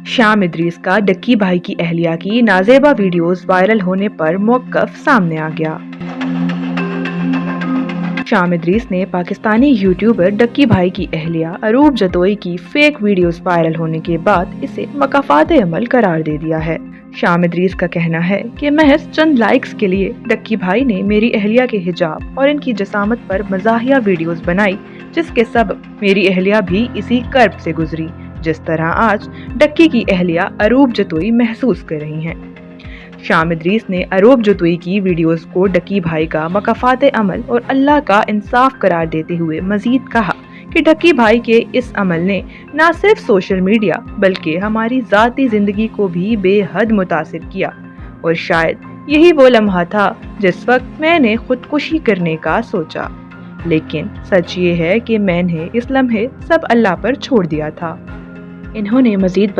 शाम इदरीस का डक्की भाई की अहलिया की नाजेबा वीडियोस वायरल होने पर मौक़िफ़ सामने आ गया। शाम इदरीस ने पाकिस्तानी यूट्यूबर डक्की भाई की अहलिया अरूब जतोई की फेक वीडियोस वायरल होने के बाद इसे मकाफात अमल करार दे दिया है। शाम इदरीस का कहना है कि महज चंद लाइक्स के लिए डक्की भाई ने मेरी अहलिया के हिजाब और इनकी जसामत पर मज़ाहिया वीडियोस बनाई, जिसके सबब मेरी अहलिया भी इसी कर्ब से गुजरी जिस तरह आज डक्की की अहलिया अरूब जतोई महसूस कर रही हैं। शाम इदरीस ने अरूब जतोई की वीडियोस को डक्की भाई का मकाफात अमल और अल्लाह का इंसाफ करार देते हुए मजीद कहा कि डक्की भाई के इस अमल ने न सिर्फ सोशल मीडिया बल्कि हमारी ज़ाती ज़िंदगी को भी बेहद मुतासिर किया और शायद यही वो लम्हा था जिस वक्त मैंने खुदकुशी करने का सोचा, लेकिन सच ये है कि मैंने इस लम्हे सब अल्लाह पर छोड़ दिया था। इन्होंने मजीद